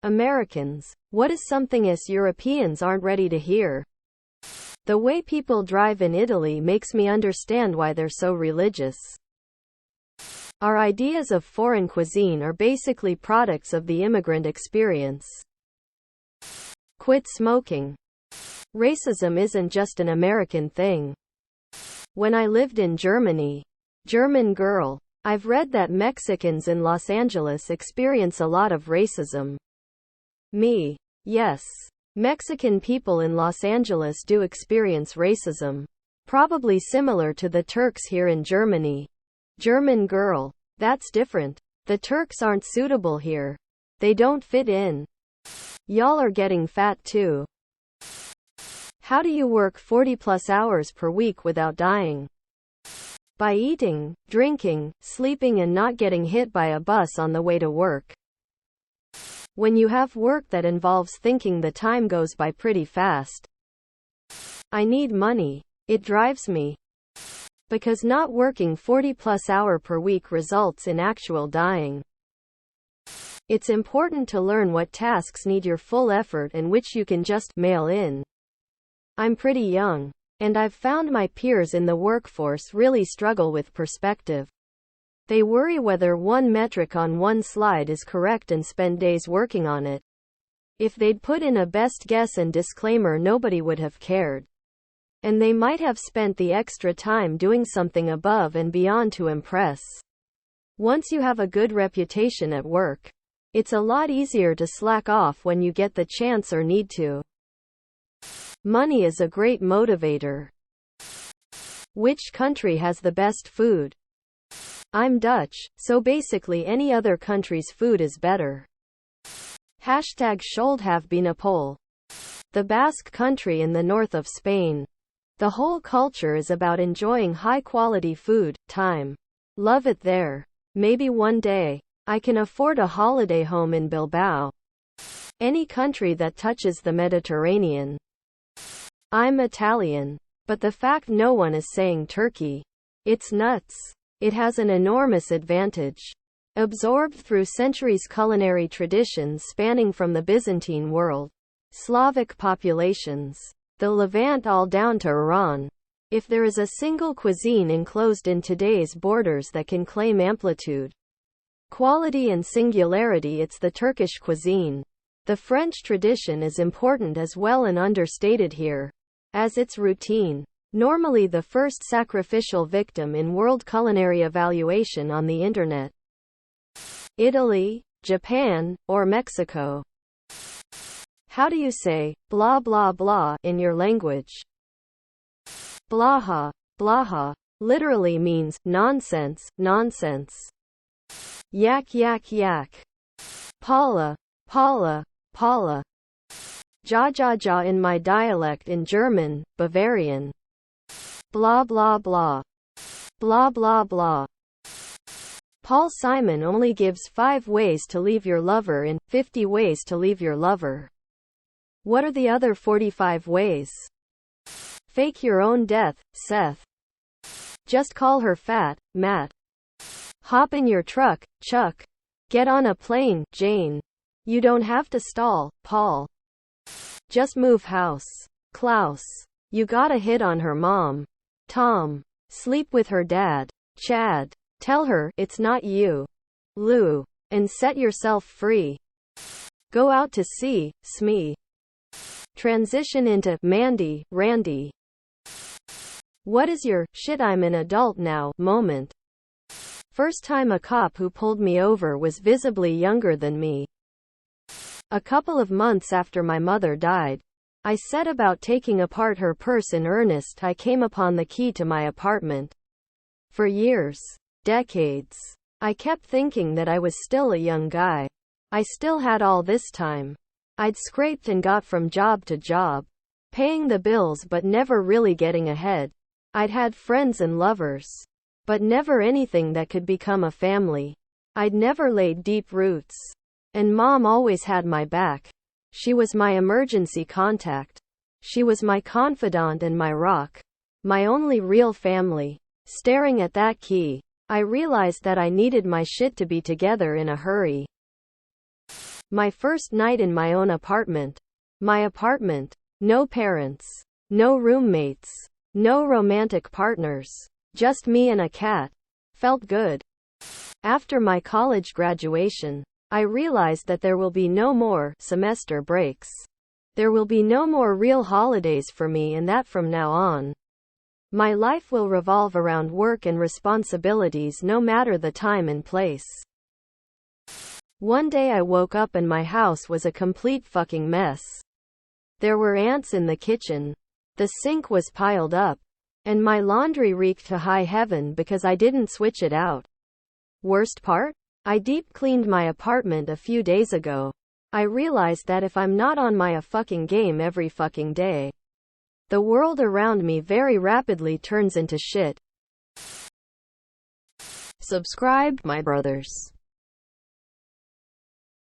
Americans. What is something us Europeans aren't ready to hear? The way people drive in Italy makes me understand why they're so religious. Our ideas of foreign cuisine are basically products of the immigrant experience. Quit smoking. Racism isn't just an American thing. When I lived in Germany, German girl, I've read that Mexicans in Los Angeles experience a lot of racism. Me. Yes. Mexican people in Los Angeles do experience racism. Probably similar to the Turks here in Germany. German girl. That's different. The Turks aren't suitable here. They don't fit in. Y'all are getting fat too. How do you work 40+ hours per week without dying? By eating, drinking, sleeping and not getting hit by a bus on the way to work. When you have work that involves thinking, the time goes by pretty fast. I need money. It drives me. Because not working 40+ hours per week results in actual dying. It's important to learn what tasks need your full effort and which you can just mail in. I'm pretty young, and I've found my peers in the workforce really struggle with perspective. They worry whether one metric on one slide is correct and spend days working on it. If they'd put in a best guess and disclaimer, nobody would have cared. And they might have spent the extra time doing something above and beyond to impress. Once you have a good reputation at work, it's a lot easier to slack off when you get the chance or need to. Money is a great motivator. Which country has the best food? I'm Dutch, so basically any other country's food is better. Hashtag should have been a Pole. The Basque country in the north of Spain. The whole culture is about enjoying high-quality food, time. Love it there. Maybe one day, I can afford a holiday home in Bilbao. Any country that touches the Mediterranean. I'm Italian. But the fact no one is saying Turkey. It's nuts. It has an enormous advantage. Absorbed through centuries culinary traditions spanning from the Byzantine world, Slavic populations, the Levant all down to Iran. If there is a single cuisine enclosed in today's borders that can claim amplitude, quality and singularity, it's the Turkish cuisine. The French tradition is important as well and understated here, as it's routine. Normally the first sacrificial victim in world culinary evaluation on the internet. Italy, Japan, or Mexico. How do you say, blah blah blah, in your language? Blaha, blaha, literally means, nonsense, nonsense. Yak yak yak. Paula, Paula, Paula. Ja ja ja in my dialect in German, Bavarian. Blah blah blah. Blah blah blah. Paul Simon only gives 5 ways to leave your lover in 50 ways to leave your lover. What are the other 45 ways? Fake your own death, Seth. Just call her fat, Matt. Hop in your truck, Chuck. Get on a plane, Jane. You don't have to stall, Paul. Just move house, Klaus. You gotta hit on her mom, Tom. Sleep with her dad, Chad. Tell her it's not you, Lou. And set yourself free. Go out to sea, Smee. Transition into Mandy, Randy. What is your shit I'm an adult now moment? First time a cop who pulled me over was visibly younger than me. A couple of months after my mother died, I set about taking apart her purse in earnest. I came upon the key to my apartment. For years, decades, I kept thinking that I was still a young guy. I still had all this time. I'd scraped and got from job to job, paying the bills but never really getting ahead. I'd had friends and lovers, but never anything that could become a family. I'd never laid deep roots. And Mom always had my back. She was my emergency contact. She was my confidant and my rock. My only real family. Staring at that key, I realized that I needed my shit to be together in a hurry. My first night in my own apartment. My apartment. No parents. No roommates. No romantic partners. Just me and a cat. Felt good. After my college graduation, I realized that there will be no more semester breaks. There will be no more real holidays for me, and that from now on, my life will revolve around work and responsibilities no matter the time and place. One day I woke up and my house was a complete fucking mess. There were ants in the kitchen. The sink was piled up. And my laundry reeked to high heaven because I didn't switch it out. Worst part? I deep cleaned my apartment a few days ago. I realized that if I'm not on my fucking game every fucking day, the world around me very rapidly turns into shit. Subscribe, my brothers.